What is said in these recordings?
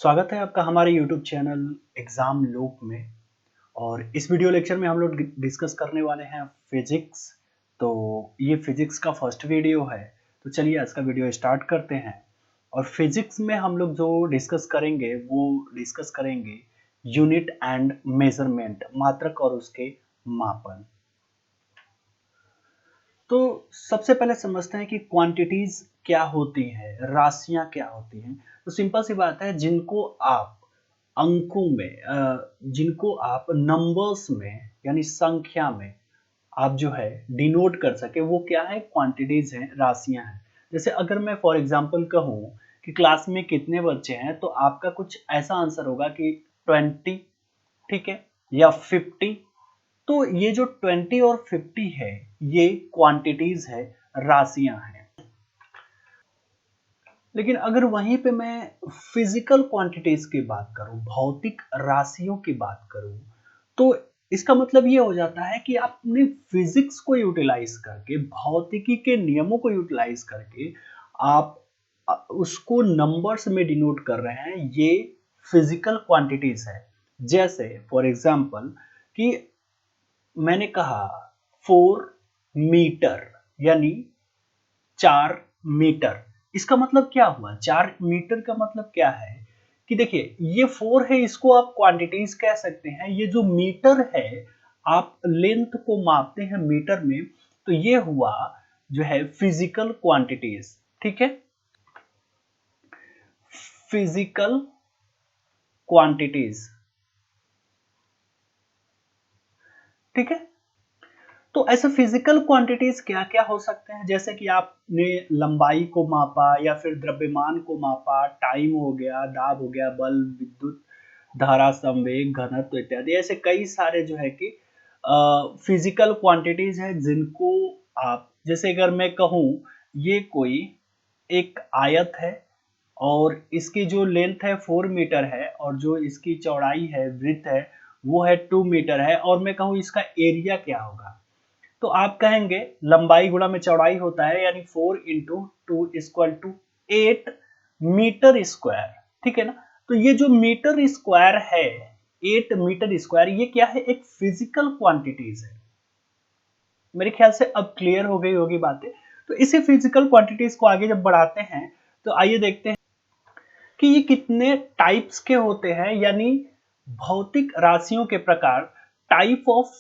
स्वागत है आपका हमारे YouTube चैनल एग्जाम लूप में। और इस वीडियो लेक्चर में हम लोग डिस्कस करने वाले हैं फिजिक्स। तो ये फिजिक्स का फर्स्ट वीडियो है। तो चलिए आज का वीडियो स्टार्ट करते हैं। और फिजिक्स में हम लोग जो डिस्कस करेंगे वो डिस्कस करेंगे यूनिट एंड मेजरमेंट, मात्रक और उसके मापन। तो सबसे पहले समझते हैं कि क्वांटिटीज क्या होती हैं, राशियां क्या होती हैं। तो सिंपल सी बात है, जिनको आप अंकों में जिनको आप नंबर्स में यानी संख्या में आप जो है डिनोट कर सके, वो क्या है, क्वांटिटीज हैं, राशियां हैं। जैसे अगर मैं फॉर एग्जांपल कहूँ कि क्लास में कितने बच्चे हैं, तो आपका कुछ ऐसा आंसर होगा कि 20, ठीक है, या 50। तो ये जो 20 और 50 है, ये क्वांटिटीज है, राशियां हैं। लेकिन अगर वहीं पे मैं फिजिकल क्वांटिटीज की बात करूं, भौतिक राशियों की बात करूं, तो इसका मतलब ये हो जाता है कि आपने फिजिक्स को यूटिलाइज करके, भौतिकी के नियमों को यूटिलाइज करके आप उसको नंबर्स में डिनोट कर रहे हैं। ये फिजिकल क्वांटिटीज है। जैसे फॉर एग्जांपल कि मैंने कहा 4 मीटर यानी 4 मीटर। इसका मतलब क्या हुआ? 4 मीटर का मतलब क्या है कि देखिए, ये 4 है, इसको आप क्वांटिटीज कह सकते हैं। ये जो मीटर है, आप लेंथ को मापते हैं मीटर में, तो ये हुआ जो है फिजिकल क्वांटिटीज। ठीक है, फिजिकल क्वांटिटीज। ठीक है, तो ऐसे फिजिकल क्वांटिटीज क्या क्या हो सकते हैं? जैसे कि आपने लंबाई को मापा, या फिर द्रव्यमान को मापा, टाइम हो गया, दाब हो गया, बल, विद्युत धारा, संवेग, घनत्व इत्यादि। ऐसे कई सारे जो है कि फिजिकल क्वांटिटीज है, जिनको आप, जैसे अगर मैं कहूँ ये कोई एक आयत है, और इसकी जो लेंथ है 4 मीटर है, और जो इसकी चौड़ाई है, विड्थ है, वो है 2 मीटर है, और मैं कहूँ इसका एरिया क्या होगा, तो आप कहेंगे लंबाई गुणा में चौड़ाई होता है, यानी 4 into 2 equal to 8 metre square. ठीक है ना? तो ये जो मीटर स्क्वायर है, 8 मीटर स्क्वायर, ये क्या है? एक फिजिकल क्वांटिटीज है। मेरे ख्याल से अब क्लियर हो गई होगी बातें। तो इसी फिजिकल क्वांटिटीज को आगे जब बढ़ाते हैं, तो आइए देखते हैं कि ये कितने टाइप्स के होते हैं, यानी भौतिक राशियों के प्रकार, टाइप ऑफ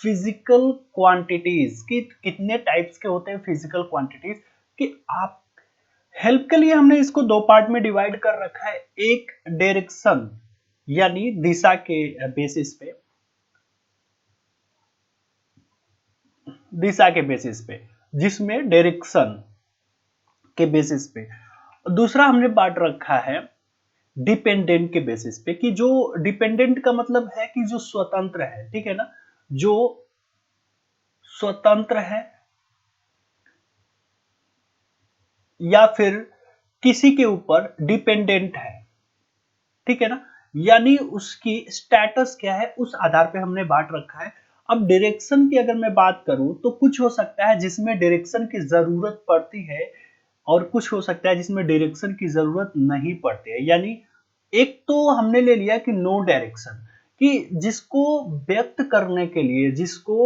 फिजिकल क्वांटिटीज की कितने टाइप्स के होते हैं फिजिकल क्वांटिटीज। कि आप हेल्प के लिए हमने इसको दो पार्ट में डिवाइड कर रखा है। एक डायरेक्शन यानी दिशा के बेसिस पे, दिशा के बेसिस पे, जिसमें डायरेक्शन के बेसिस पे। दूसरा हमने बांट रखा है डिपेंडेंट के बेसिस पे, कि जो डिपेंडेंट का मतलब है कि जो स्वतंत्र है। ठीक है ना? जो स्वतंत्र है, या फिर किसी के ऊपर डिपेंडेंट है। ठीक है ना? यानी उसकी स्टेटस क्या है, उस आधार पे हमने बांट रखा है। अब डायरेक्शन की अगर मैं बात करूं, तो कुछ हो सकता है जिसमें डायरेक्शन की जरूरत पड़ती है, और कुछ हो सकता है जिसमें डायरेक्शन की जरूरत नहीं पड़ती है। यानी एक तो हमने ले लिया कि नो डायरेक्शन, कि जिसको व्यक्त करने के लिए, जिसको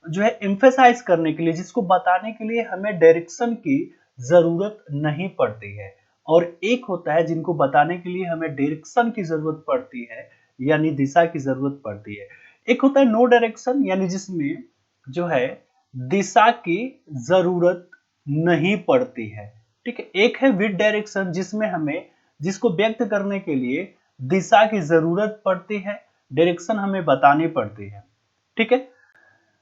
जो है एम्फेसाइज करने के लिए, जिसको बताने के लिए हमें डायरेक्शन की जरूरत नहीं पड़ती है। और एक होता है जिनको बताने के लिए हमें डायरेक्शन की जरूरत पड़ती है, यानी दिशा की जरूरत पड़ती है। एक होता है नो डायरेक्शन, यानी जिसमें जो है दिशा की जरूरत नहीं पड़ती है। ठीक है। एक है विद डायरेक्शन, जिसमें हमें, जिसको व्यक्त करने के लिए दिशा की जरूरत पड़ती है, डायरेक्शन हमें बतानी पड़ती है। ठीक है।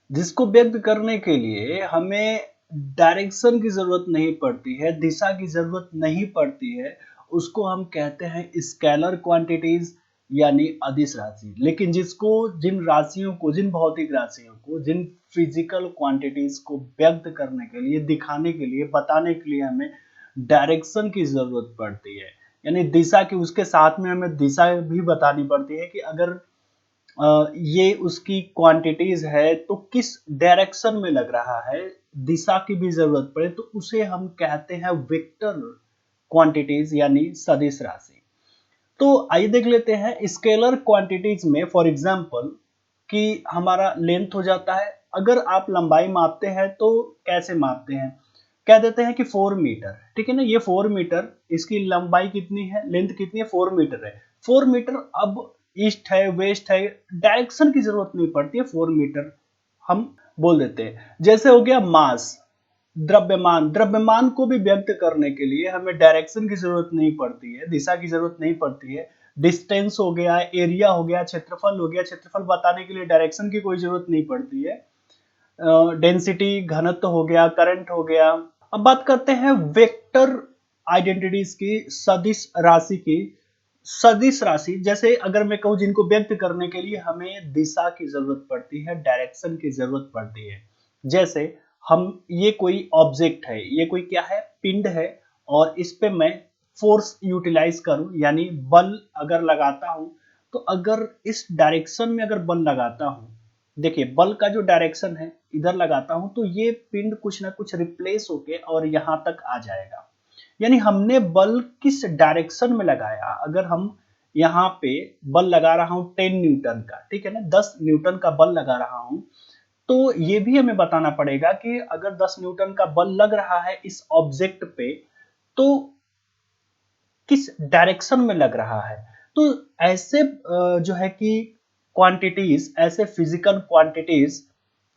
जिसको व्यक्त करने के लिए हमें डायरेक्शन की जरूरत नहीं पड़ती है, दिशा की जरूरत नहीं पड़ती है, उसको हम कहते हैं स्केलर क्वांटिटीज, यानी अदिश राशि। लेकिन जिसको, जिन राशियों को, जिन भौतिक राशियों को, जिन फिजिकल क्वांटिटीज को व्यक्त करने के लिए, दिखाने के लिए, बताने के लिए हमें डायरेक्शन की जरूरत पड़ती है, यानी दिशा की, उसके साथ में हमें दिशा भी बतानी पड़ती है कि अगर ये उसकी क्वांटिटीज है तो किस डायरेक्शन में लग रहा है, दिशा की भी जरूरत पड़े, तो उसे हम कहते हैं वेक्टर क्वांटिटीज, यानी सदिश राशि। तो आइए देख लेते हैं स्केलर क्वांटिटीज में। फॉर एग्जांपल कि हमारा लेंथ हो जाता है, अगर आप लंबाई मापते हैं तो कैसे मापते हैं, कह देते हैं कि 4 मीटर, ठीक है ना। ये 4 मीटर, इसकी लंबाई कितनी है, लेंथ कितनी है, 4 मीटर है। 4 मीटर, अब ईस्ट है वेस्ट है, डायरेक्शन की जरूरत नहीं पड़ती है, 4 मीटर हम बोल देते हैं। जैसे हो गया मास, द्रव्यमान, द्रव्यमान को भी व्यक्त करने के लिए हमें डायरेक्शन की जरूरत नहीं पड़ती है, दिशा की जरूरत नहीं पड़ती है। डिस्टेंस हो गया, एरिया हो गया, क्षेत्रफल हो गया, क्षेत्रफल बताने के लिए डायरेक्शन की कोई जरूरत नहीं पड़ती है। डेंसिटी, घनत्व हो गया, करंट हो गया। अब बात करते हैं वेक्टर आइडेंटिटीज की, सदिश राशि की। सदिश राशि, जैसे अगर मैं कहूं जिनको व्यक्त करने के लिए हमें दिशा की जरूरत पड़ती है, डायरेक्शन की जरूरत पड़ती है। जैसे हम, ये कोई ऑब्जेक्ट है, ये कोई क्या है, पिंड है, और इस पे मैं फोर्स यूटिलाइज करूं यानी बल अगर लगाता हूं, तो अगर इस डायरेक्शन में अगर बल लगाता हूं, देखिए बल का जो डायरेक्शन है इधर लगाता हूं, तो ये पिंड कुछ ना कुछ रिप्लेस होके और यहां तक आ जाएगा। यानी हमने बल किस डायरेक्शन में लगाया। अगर हम यहाँ पे बल लगा रहा हूं 10 न्यूटन का, ठीक है ना, 10 न्यूटन का बल लगा रहा हूं, तो ये भी हमें बताना पड़ेगा कि अगर 10 न्यूटन का बल लग रहा है इस ऑब्जेक्ट पे, तो किस डायरेक्शन में लग रहा है। तो ऐसे जो है कि क्वांटिटीज, ऐसे फिजिकल क्वांटिटीज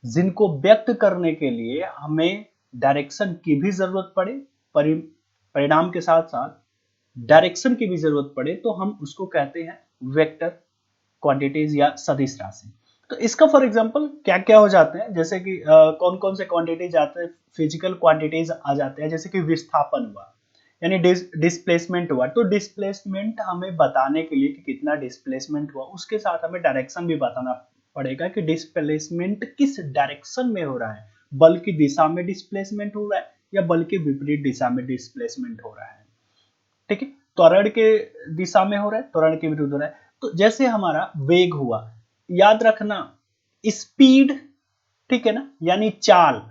जिनको व्यक्त करने के लिए हमें डायरेक्शन की भी जरूरत पड़े, परिणाम के साथ साथ डायरेक्शन की भी जरूरत पड़े, तो हम उसको कहते हैं वेक्टर क्वांटिटीज या सदिश राशि। तो इसका फॉर एग्जांपल क्या क्या हो जाते हैं, जैसे कि कौन कौन से क्वांटिटीज आते हैं, फिजिकल क्वांटिटीज आ जाते हैं, जैसे कि विस्थापन हुआ यानी डिस्प्लेसमेंट हुआ। तो डिस्प्लेसमेंट हमें बताने के लिए कि कितना डिस्प्लेसमेंट हुआ, उसके साथ हमें डायरेक्शन भी बताना पड़ेगा कि डिस्प्लेसमेंट किस डायरेक्शन में हो रहा है, बल की दिशा में डिस्प्लेसमेंट हो रहा है या बल के विपरीत दिशा में डिस्प्लेसमेंट हो रहा है, ठीक है। त्वरण के दिशा में हो रहा है, त्वरण के विरुद्ध हो रहा है। तो जैसे हमारा वेग हुआ, याद रखना स्पीड, ठीक है ना, यानी चाल।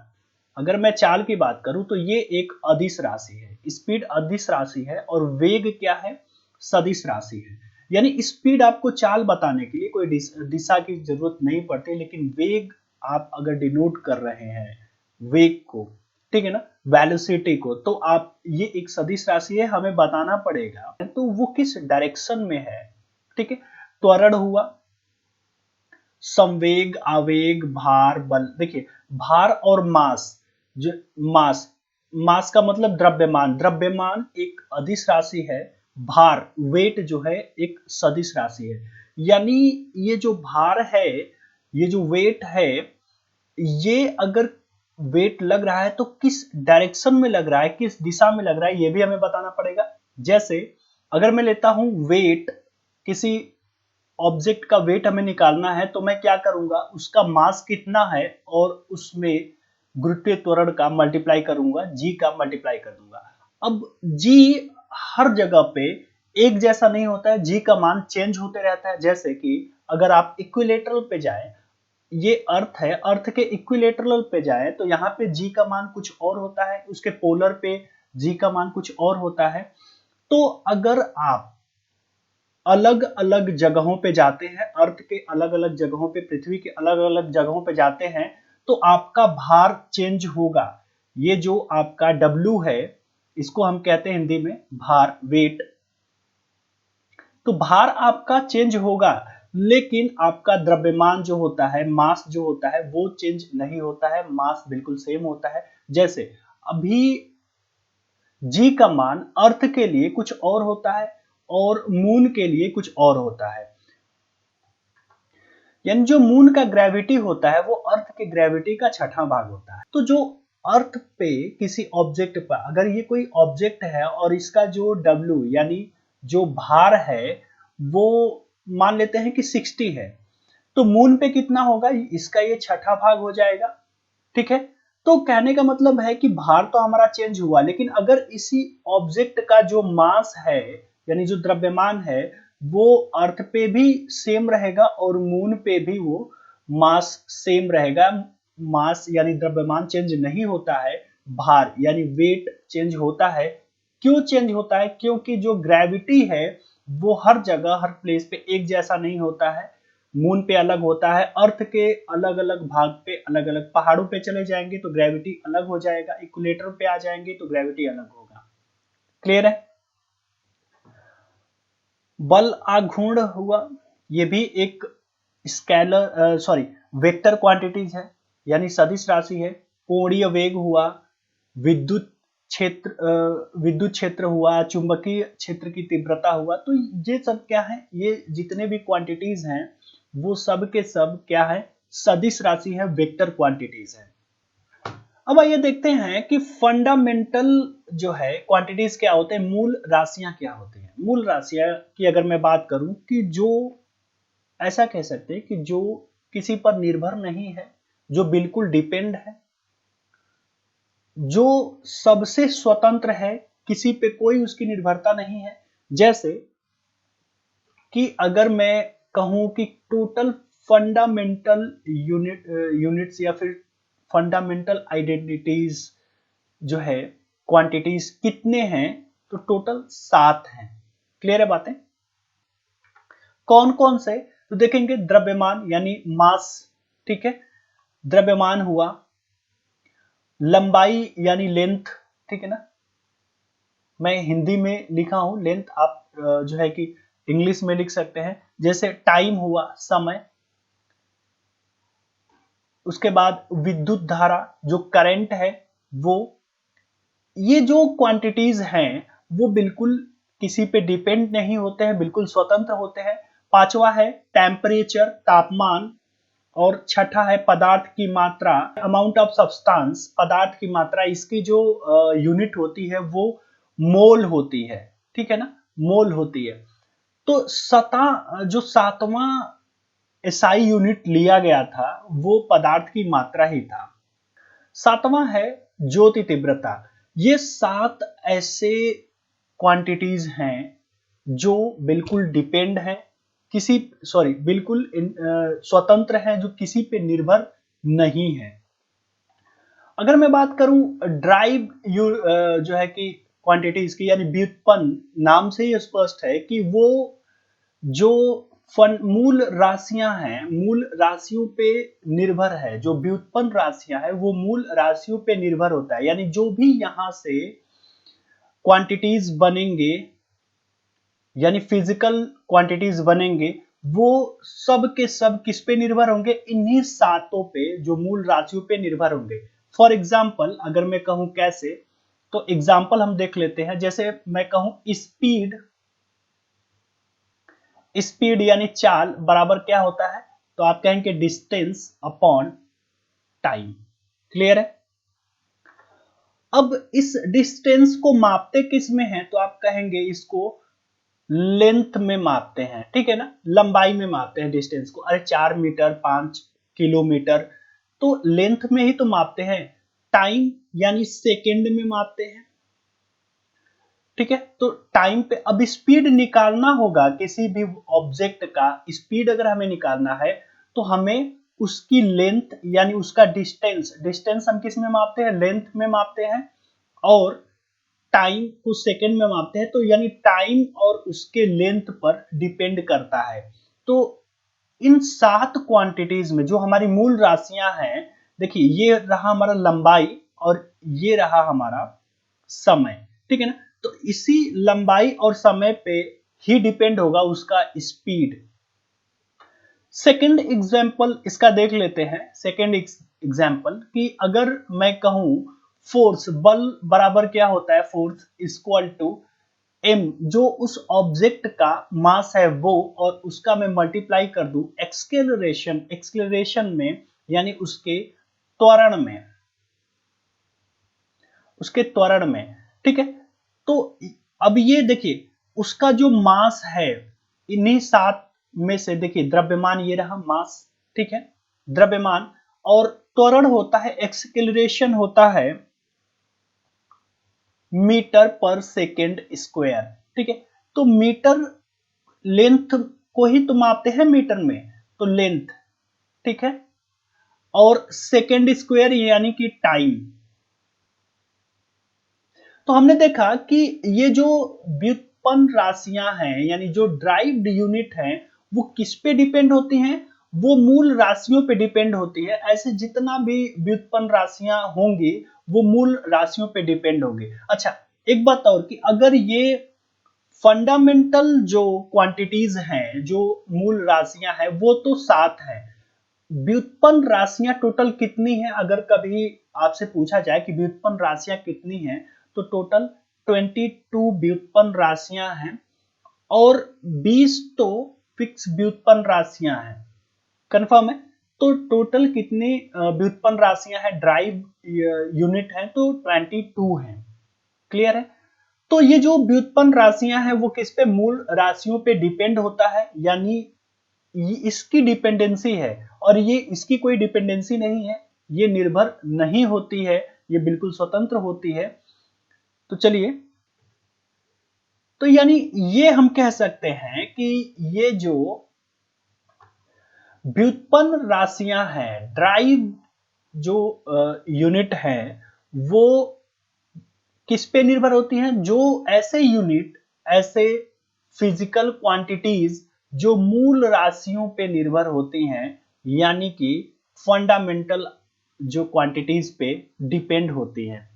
अगर मैं चाल की बात करूं तो ये एक अदिश राशि है, स्पीड अदिश राशि है, और वेग क्या है, सदिश राशि है। यानी स्पीड आपको चाल बताने के लिए कोई दिशा की जरूरत नहीं पड़ती, लेकिन वेग आप अगर डिनोट कर रहे हैं वेग को, ठीक है ना, वेलोसिटी को, तो आप, ये एक सदिश राशि है, हमें बताना पड़ेगा तो वो किस डायरेक्शन में है, ठीक है। त्वरण हुआ, संवेग, आवेग, भार, बल। देखिए भार और मास, जो मास, मास का मतलब द्रव्यमान, द्रव्यमान एक अदिश राशि है, भार, वेट जो है एक सदिश राशि है। यानी ये जो भार है, ये जो वेट है, ये अगर वेट लग रहा है तो किस डायरेक्शन में लग रहा है, किस दिशा में लग रहा है, ये भी हमें बताना पड़ेगा। जैसे अगर मैं लेता हूं वेट, किसी ऑब्जेक्ट का वेट हमें निकालना है, तो मैं क्या करूंगा, उसका मास कितना है और उसमें गुरुत्वीय त्वरण का मल्टीप्लाई करूंगा, जी का मल्टीप्लाई कर दूंगा। अब जी हर जगह पे एक जैसा नहीं होता है, जी का मान चेंज होते रहता है। जैसे कि अगर आप इक्विलेटरल पे जाए, ये अर्थ है, अर्थ के इक्विलेटरल पे जाए तो यहाँ पे जी का मान कुछ और होता है, उसके पोलर पे जी का मान कुछ और होता है। तो अगर आप अलग अलग जगहों पे जाते हैं, अर्थ के अलग अलग जगहों पे, पृथ्वी के अलग अलग जगहों पे जाते हैं, तो आपका भार चेंज होगा। ये जो आपका W है, इसको हम कहते हैं हिंदी में भार, वेट। तो भार आपका चेंज होगा, लेकिन आपका द्रव्यमान जो होता है, मास जो होता है, वो चेंज नहीं होता है, मास बिल्कुल सेम होता है। जैसे अभी जी का मान अर्थ के लिए कुछ और होता है और मून के लिए कुछ और होता है। यानी जो मून का ग्रेविटी होता है वो अर्थ के ग्रेविटी का छठा भाग होता है। तो जो अर्थ पे किसी ऑब्जेक्ट पर, अगर ये कोई ऑब्जेक्ट है और इसका जो W यानी जो भार है वो मान लेते हैं कि 60 है, तो मून पे कितना होगा, इसका ये छठा भाग हो जाएगा, ठीक है। तो कहने का मतलब है कि भार तो हमारा चेंज हुआ, लेकिन अगर इसी ऑब्जेक्ट का जो मास है यानी जो द्रव्यमान है वो अर्थ पे भी सेम रहेगा और मून पे भी वो मास सेम रहेगा। मास यानी द्रव्यमान चेंज नहीं होता है, भार यानी वेट चेंज होता है। क्यों चेंज होता है, क्योंकि जो ग्रेविटी है वो हर जगह हर प्लेस पे एक जैसा नहीं होता है। मून पे अलग होता है, अर्थ के अलग अलग भाग पे अलग अलग, पहाड़ों पे चले जाएंगे तो ग्रेविटी अलग हो जाएगा, इक्वेटर पे आ जाएंगे तो ग्रेविटी अलग होगा। क्लियर है? बल आघूर्ण हुआ, ये भी एक स्केलर वेक्टर क्वांटिटीज है, यानी सदिश राशि है। कोणीय वेग हुआ, विद्युत विद्युत क्षेत्र हुआ, चुंबकीय क्षेत्र की तीव्रता हुआ। तो ये सब क्या है, ये जितने भी क्वांटिटीज हैं वो सब के सब क्या है, सदिश राशि है, वेक्टर क्वांटिटीज है। अब आइए देखते हैं कि फंडामेंटल जो है क्वांटिटीज क्या होते हैं, मूल राशियां क्या होती हैं। मूल राशियां की अगर मैं बात करूं कि जो ऐसा कह सकते हैं कि जो किसी पर निर्भर नहीं है, जो बिल्कुल डिपेंड है, जो सबसे स्वतंत्र है, किसी पे कोई उसकी निर्भरता नहीं है। जैसे कि अगर मैं कहूं कि टोटल फंडामेंटल यूनिट्स या फिर फंडामेंटल आइडेंटिटीज जो है, क्वांटिटीज कितने हैं, तो टोटल 7 हैं। क्लियर है बातें? कौन कौन से, तो देखेंगे द्रव्यमान यानी मास, ठीक है, द्रव्यमान हुआ, लंबाई यानी लेंथ, ठीक है ना, मैं हिंदी में लिखा हूं लेंथ, आप जो है कि इंग्लिश में लिख सकते हैं। जैसे टाइम हुआ, समय, उसके बाद विद्युत धारा जो करंट है वो, ये जो क्वांटिटीज हैं वो बिल्कुल किसी पे डिपेंड नहीं होते हैं, बिल्कुल स्वतंत्र होते हैं। पांचवा है टेम्परेचर, तापमान, और छठा है पदार्थ की मात्रा, अमाउंट ऑफ सब्सटेंस, पदार्थ की मात्रा, इसकी जो यूनिट होती है वो मोल होती है, ठीक है ना, मोल होती है। तो जो सातवां एसआई यूनिट लिया गया था वो पदार्थ की मात्रा ही था। सातवां है ज्योति तीव्रता। ये 7 ऐसे क्वांटिटीज हैं जो बिल्कुल डिपेंड है, किसी बिल्कुल स्वतंत्र है, जो किसी पे निर्भर नहीं है। अगर मैं बात करूं ड्राइव जो है कि क्वांटिटीज की, यानी व्युत्पन्न, नाम से ही स्पष्ट है कि वो जो मूल राशियां हैं, मूल राशियों पे निर्भर है। जो व्युत्पन्न राशियां हैं वो मूल राशियों पे निर्भर होता है, यानी जो भी यहां से क्वांटिटीज बनेंगे, यानी फिजिकल क्वांटिटीज बनेंगे, वो सब के सब किस पे निर्भर होंगे, इन्हीं सातों पे, जो मूल राशियों पे निर्भर होंगे। फॉर एग्जाम्पल अगर मैं कहूं कैसे, तो एग्जाम्पल हम देख लेते हैं। जैसे मैं कहूं स्पीड, स्पीड यानी चाल बराबर क्या होता है, तो आप कहेंगे डिस्टेंस अपॉन टाइम। क्लियर है? अब इस डिस्टेंस को मापते किस में है, तो आप कहेंगे इसको लेंथ में मापते हैं, ठीक है ना, लंबाई में मापते हैं डिस्टेंस को। अरे 4 मीटर, 5 किलोमीटर, तो लेंथ में ही तो मापते हैं। टाइम यानी सेकंड में मापते हैं, ठीक है। तो टाइम पे अब स्पीड निकालना होगा, किसी भी ऑब्जेक्ट का स्पीड अगर हमें निकालना है तो हमें उसकी लेंथ यानी उसका डिस्टेंस, डिस्टेंस हम किस में मापते हैं, लेंथ में मापते हैं, और टाइम को सेकंड में मापते हैं। तो यानी टाइम और उसके लेंथ पर डिपेंड करता है। तो इन 7 क्वांटिटीज में जो हमारी मूल राशियां हैं, देखिए ये रहा हमारा लंबाई और ये रहा हमारा समय, ठीक है ना। तो इसी लंबाई और समय पे ही डिपेंड होगा उसका स्पीड। सेकंड एग्जांपल इसका देख लेते हैं। सेकंड एग्जांपल कि अगर मैं कहूं फोर्स, बल बराबर क्या होता है, फोर्स इक्वल टू m, जो उस ऑब्जेक्ट का मास है वो, और उसका मैं मल्टीप्लाई कर दूं एक्सेलरेशन, एक्सेलरेशन में यानी उसके त्वरण में, उसके त्वरण में, ठीक है। तो अब ये देखिए उसका जो मास है, इन्हीं 7 में से देखिए द्रव्यमान ये रहा मास, ठीक है, द्रव्यमान, और त्वरण होता है, एक्सेलरेशन होता है मीटर पर सेकेंड स्क्वायर, ठीक है। तो मीटर लेंथ को ही तो मापते हैं मीटर में, तो लेंथ, ठीक है, और सेकेंड स्क्वायर यानी कि टाइम। तो हमने देखा कि ये जो व्युत्पन्न राशियां हैं, यानी जो ड्राइव्ड यूनिट हैं, वो किस पे डिपेंड होती हैं? वो मूल राशियों पे डिपेंड होती है। ऐसे जितना भी व्युत्पन्न राशियां होंगी वो मूल राशियों पे डिपेंड होंगे। अच्छा, एक बात और कि अगर ये फंडामेंटल जो क्वांटिटीज हैं, जो मूल राशियां हैं, वो तो 7 है। व्युत्पन्न राशियां टोटल कितनी है? अगर कभी आपसे पूछा जाए कि व्युत्पन्न राशियां कितनी हैं, तो टोटल 22 व्युत्पन्न राशियां हैं और 20 तो फिक्स व्युत्पन्न राशियां हैं। कंफर्म है? तो टोटल कितनी व्युत्पन्न राशियां हैं, ड्राइव यूनिट है, तो 22 है। क्लियर है? तो ये जो व्युत्पन्न राशियां हैं वो किस पे? मूल राशियों पे डिपेंड होता है, यानी ये इसकी डिपेंडेंसी है, और ये इसकी कोई डिपेंडेंसी नहीं है, ये निर्भर नहीं होती है, ये बिल्कुल स्वतंत्र होती है। तो चलिए, तो यानी ये हम कह सकते हैं कि ये जो व्युत्पन्न राशियां हैं, ड्राइव जो यूनिट है, वो किस पे निर्भर होती हैं? जो ऐसे यूनिट, ऐसे फिजिकल क्वांटिटीज जो मूल राशियों पे निर्भर होती हैं, यानी कि फंडामेंटल जो क्वांटिटीज पे डिपेंड होती हैं।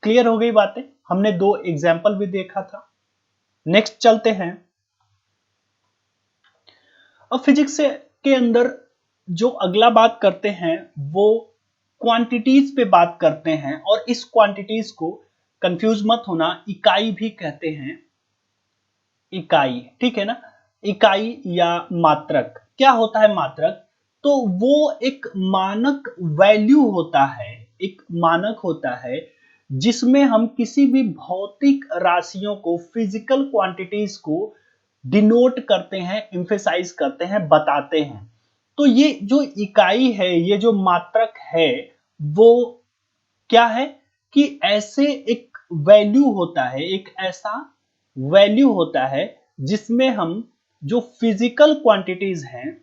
क्लियर हो गई बातें? हमने 2 एग्जाम्पल भी देखा था। नेक्स्ट चलते हैं। अब फिजिक्स के अंदर जो अगला बात करते हैं वो क्वांटिटीज पे बात करते हैं, और इस क्वांटिटीज को कंफ्यूज मत होना, इकाई भी कहते हैं। इकाई, ठीक है ना? इकाई या मात्रक। क्या होता है मात्रक? तो वो एक मानक वैल्यू होता है, एक मानक होता है जिसमें हम किसी भी भौतिक राशियों को, फिजिकल क्वांटिटीज को डिनोट करते हैं, एम्फेसाइज करते हैं, बताते हैं। तो ये जो इकाई है, ये जो मात्रक है, वो क्या है कि ऐसे एक वैल्यू होता है, एक ऐसा वैल्यू होता है जिसमें हम जो फिजिकल क्वांटिटीज हैं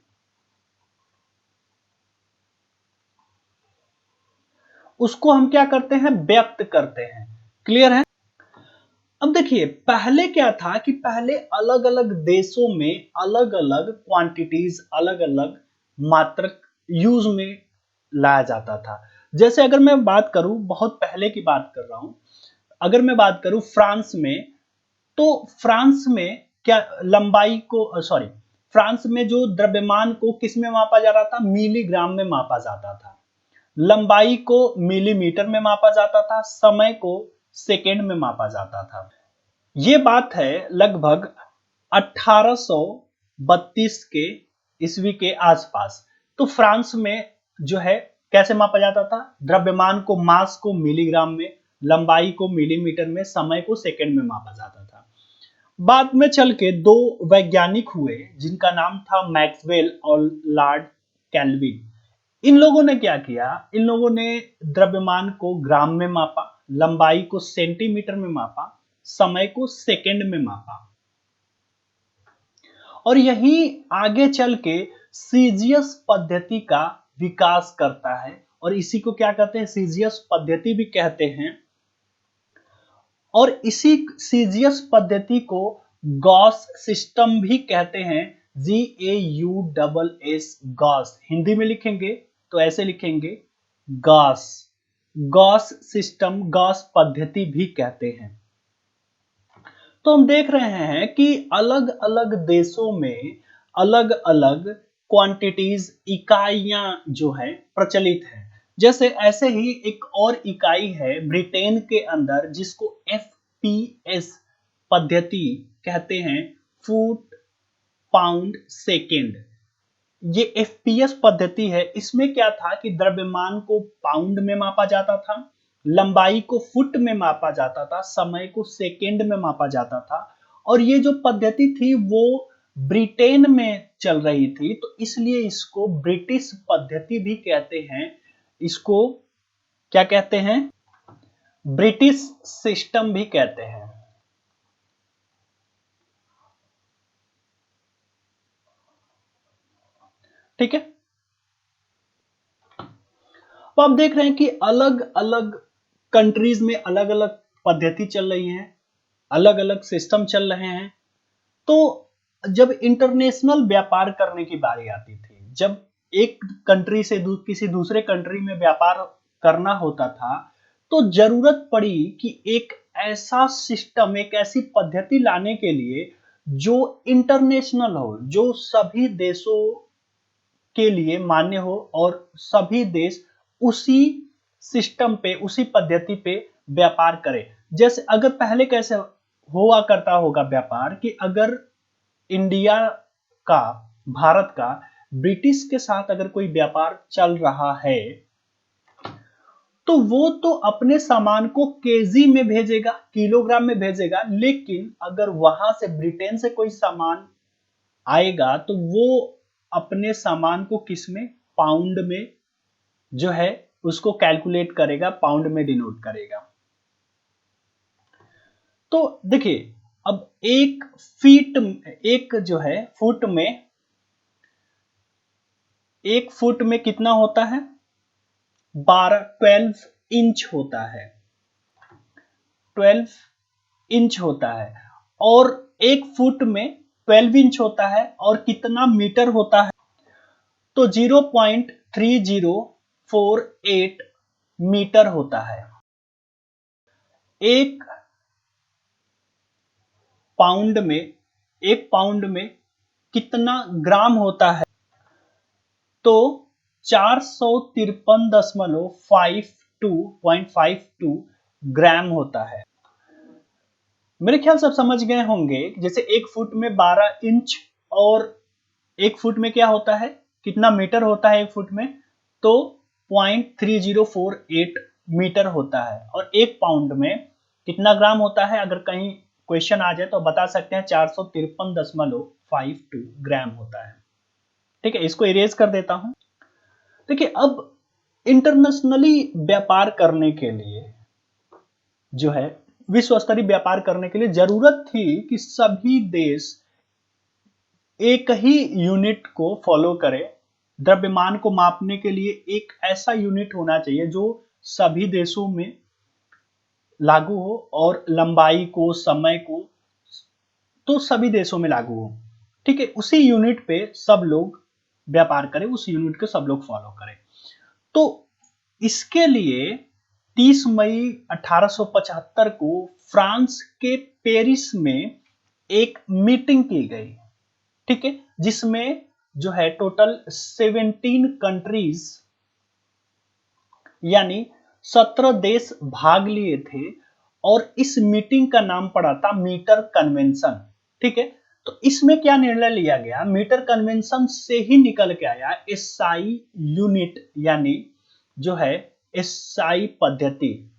उसको हम क्या करते हैं? व्यक्त करते हैं। क्लियर है? अब देखिए, पहले क्या था कि पहले अलग अलग देशों में अलग अलग क्वांटिटीज, अलग अलग मात्रक यूज में लाया जाता था। जैसे अगर मैं बात करूं, बहुत पहले की बात कर रहा हूं, अगर मैं बात करूं फ्रांस में, तो फ्रांस में क्या लंबाई को, सॉरी, फ्रांस में जो द्रव्यमान को किस में मापा जा रहा था? मिलीग्राम में मापा जाता था। लंबाई को मिलीमीटर में मापा जाता था, समय को सेकेंड में मापा जाता था। ये बात है लगभग 1832 के ईस्वी के आसपास। तो फ्रांस में जो है कैसे मापा जाता था? द्रव्यमान को, मास को मिलीग्राम में, लंबाई को मिलीमीटर में, समय को सेकंड में मापा जाता था। बाद में चल के 2 वैज्ञानिक हुए जिनका नाम था मैक्सवेल और लॉर्ड कैल्विन। इन लोगों ने क्या किया? इन लोगों ने द्रव्यमान को ग्राम में मापा, लंबाई को सेंटीमीटर में मापा, समय को सेकंड में मापा, और यही आगे चल के सीजियस पद्धति का विकास करता है, और इसी को क्या कहते हैं? सीजियस पद्धति भी कहते हैं। और इसी सीजियस पद्धति को गॉस सिस्टम भी कहते हैं। GAUSS, Gauss. हिंदी में लिखेंगे तो ऐसे लिखेंगे, गॉस। गॉस सिस्टम, गॉस पद्धति भी कहते हैं। तो हम देख रहे हैं कि अलग अलग देशों में अलग अलग क्वांटिटीज, इकाइयां जो है प्रचलित है। जैसे ऐसे ही एक और इकाई है ब्रिटेन के अंदर जिसको FPS पद्धति कहते हैं, फुट पाउंड सेकेंड। ये FPS पद्धति है। इसमें क्या था कि द्रव्यमान को पाउंड में मापा जाता था, लंबाई को फुट में मापा जाता था, समय को सेकेंड में मापा जाता था। और ये जो पद्धति थी वो ब्रिटेन में चल रही थी, तो इसलिए इसको ब्रिटिश पद्धति भी कहते हैं। इसको क्या कहते हैं? ब्रिटिश सिस्टम भी कहते हैं। ठीक है? तो आप देख रहे हैं कि अलग अलग कंट्रीज में अलग अलग पद्धति चल रही है। अलग अलग सिस्टम चल रहे हैं। तो जब इंटरनेशनल व्यापार करने की बारी आती थी, जब एक कंट्री से किसी दूसरे कंट्री में व्यापार करना होता था, तो जरूरत पड़ी कि एक ऐसा सिस्टम, एक ऐसी पद्धति लाने के लिए जो इंटरनेशनल हो, जो सभी देशों के लिए मान्य हो और सभी देश उसी सिस्टम पे, उसी पद्धति पे व्यापार करें। जैसे अगर पहले कैसे हुआ करता होगा व्यापार, कि अगर इंडिया का, भारत का ब्रिटिश के साथ अगर कोई व्यापार चल रहा है, तो वो तो अपने सामान को केजी में भेजेगा, किलोग्राम में भेजेगा, लेकिन अगर वहां से ब्रिटेन से कोई सामान आएगा तो वो अपने सामान को किस में, पाउंड में जो है उसको कैलकुलेट करेगा, पाउंड में डिनोट करेगा। तो देखिए, अब एक फीट, एक जो है फुट में, एक फुट में कितना होता है, 12 इंच होता है, 12 इंच होता है। और एक फुट में 12 इंच होता है, और कितना मीटर होता है, तो 0.3048 मीटर होता है। एक पाउंड में, एक पाउंड में कितना ग्राम होता है, तो 453.52 ग्राम होता है। मेरे ख्याल से आप समझ गए होंगे, जैसे एक फुट में 12 इंच, और एक फुट में क्या होता है, कितना मीटर होता है एक फुट में, तो 0.3048 मीटर होता है। और एक पाउंड में कितना ग्राम होता है, अगर कहीं क्वेश्चन आ जाए तो बता सकते हैं, 453.52 ग्राम होता है। ठीक है, इसको इरेज कर देता हूं। देखिए, अब इंटरनेशनली व्यापार करने के लिए जो है, विश्व स्तरीय व्यापार करने के लिए जरूरत थी कि सभी देश एक ही यूनिट को फॉलो करें। द्रव्यमान को मापने के लिए एक ऐसा यूनिट होना चाहिए जो सभी देशों में लागू हो, और लंबाई को, समय को तो सभी देशों में लागू हो। ठीक है, उसी यूनिट पे सब लोग व्यापार करें, उस यूनिट को सब लोग फॉलो करें। तो इसके लिए 30 मई 1875 को फ्रांस के पेरिस में एक मीटिंग की गई। ठीक है, जिसमें जो है टोटल 17 कंट्रीज यानी 17 देश भाग लिए थे, और इस मीटिंग का नाम पड़ा था मीटर कन्वेंशन। ठीक है, तो इसमें क्या निर्णय लिया गया, मीटर कन्वेंशन से ही निकल के आया एसआई यूनिट, यानी जो है एसआई पद्धति।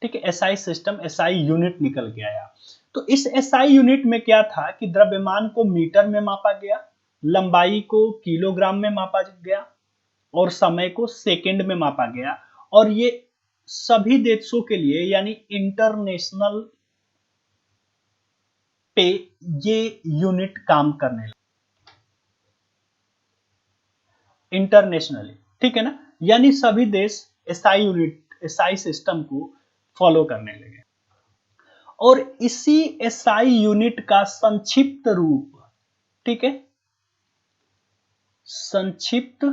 ठीक है, एसआई सिस्टम, एसआई यूनिट निकल के आया। तो इस एसआई यूनिट में क्या था कि द्रव्यमान को मीटर में मापा गया, लंबाई को किलोग्राम में मापा गया, और समय को सेकंड में मापा गया। और ये सभी देशों के लिए, यानी इंटरनेशनल पे ये यूनिट काम करने लगा, इंटरनेशनली। ठीक है ना, यानी सभी देश एसआई यूनिट, एसआई सिस्टम को फॉलो करने लगे। और इसी एसआई यूनिट का संक्षिप्त रूप, ठीक है, संक्षिप्त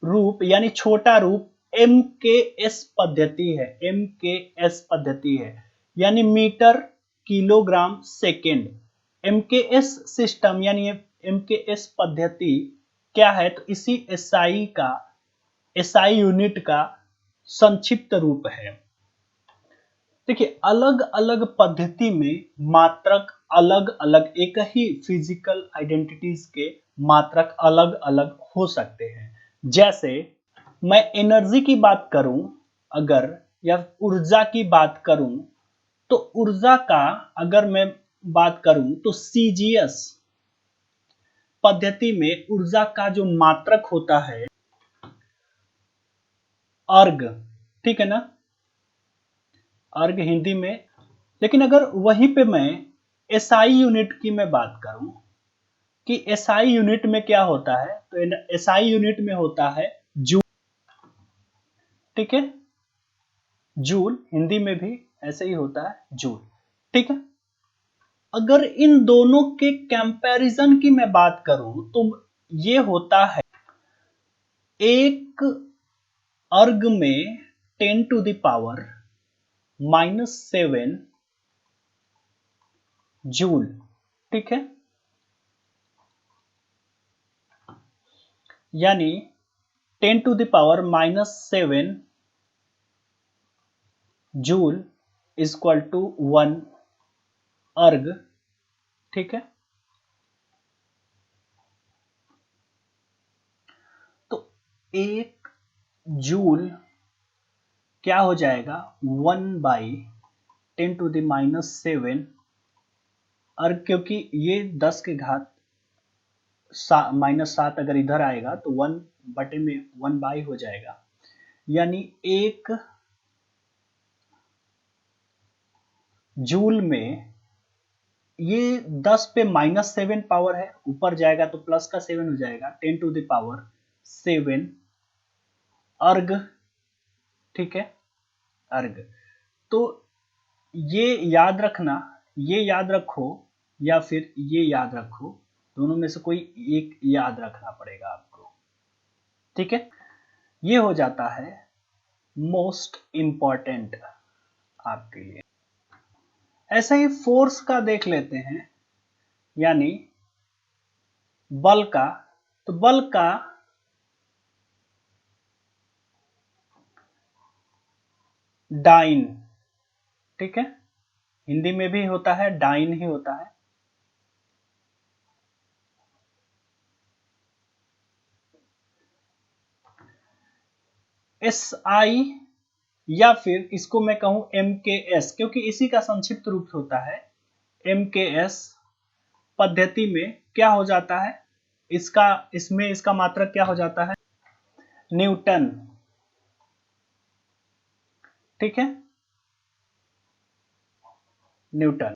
रूप यानी छोटा रूप एमकेएस पद्धति है, एमकेएस पद्धति है, यानी metre kilogram second. MKS system यानी एमकेएस पद्धति क्या है, तो इसी एसआई का, एसआई यूनिट का संक्षिप्त रूप है। देखिए, अलग अलग पद्धति में मात्रक अलग अलग, एक ही फिजिकल आइडेंटिटीज के मात्रक अलग अलग हो सकते हैं। जैसे मैं एनर्जी की बात करूं अगर, या ऊर्जा की बात करूं, तो ऊर्जा का अगर मैं बात करूं तो सीजीएस पद्धति में ऊर्जा का जो मात्रक होता है अर्ग, ठीक है ना, अर्ग हिंदी में। लेकिन अगर वहीं पे मैं एसआई यूनिट की मैं बात करूं कि एसआई यूनिट में क्या होता है, तो एसआई यूनिट में होता है जूल। ठीक है, जूल हिंदी में भी ऐसे ही होता है, जूल। ठीक है, अगर इन दोनों के कंपैरिजन की मैं बात करूं तो ये होता है एक अर्ग में 10 टू द पावर -7 जूल, ठीक है, यानी 10 to the power -7 joule is equal to 1 erg, ठीक है। तो एक जूल क्या हो जाएगा 1/10 टू द -7 अर्ग, क्योंकि ये 10 के घात -7 अगर इधर आएगा तो 1 बटे में 1/, हो जाएगा, यानी एक जूल में ये 10 पे -7 पावर है, ऊपर जाएगा तो प्लस का 7 हो जाएगा, 10 टू द पावर 7 अर्ग, ठीक है, अर्ग। तो ये याद रखना, ये याद रखो या फिर ये याद रखो, दोनों में से कोई एक याद रखना पड़ेगा आपको, ठीक है। ये हो जाता है मोस्ट इंपॉर्टेंट आपके लिए। ऐसा ही फोर्स का देख लेते हैं, यानी बल का। तो बल का डाइन, ठीक है, हिंदी में भी होता है डाइन ही होता है। SI या फिर इसको मैं कहूं MKS, क्योंकि इसी का संक्षिप्त रूप होता है MKS पद्धति में क्या हो जाता है, इसमें इसका मात्रक क्या हो जाता है, न्यूटन, ठीक है, न्यूटन।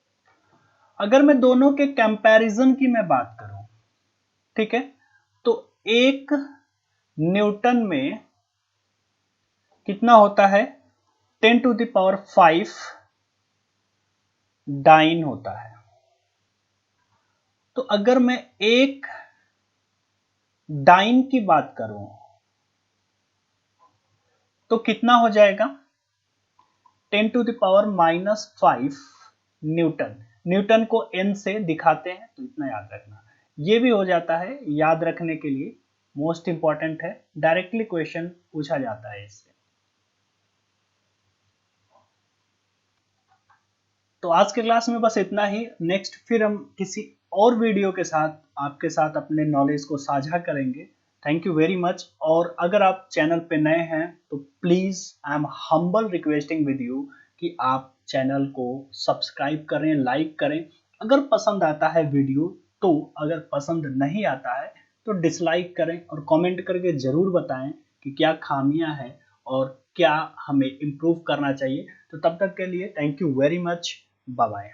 अगर मैं दोनों के कंपैरिजन की मैं बात करूं, ठीक है, तो एक न्यूटन में कितना होता है 10 टू द पावर 5 डाइन होता है। तो अगर मैं एक डाइन की बात करूं तो कितना हो जाएगा 10 to the power -5 newton. Newton को n से दिखाते हैं, तो इतना याद रखना। ये भी हो जाता है याद रखने के लिए, मोस्ट इंपॉर्टेंट है, डायरेक्टली क्वेश्चन पूछा जाता है इससे। तो आज के क्लास में बस इतना ही। नेक्स्ट फिर हम किसी और वीडियो के साथ आपके साथ अपने नॉलेज को साझा करेंगे। Thank you very much. और अगर आप चैनल पे नए हैं तो please I am humble requesting with you कि आप चैनल को सब्सक्राइब करें, लाइक करें। अगर पसंद आता है वीडियो तो, अगर पसंद नहीं आता है तो डिसलाइक करें और कमेंट करके जरूर बताएं कि क्या खामियां हैं और क्या हमें इम्प्रूव करना चाहिए। तो तब तक के लिए thank you very much, bye bye.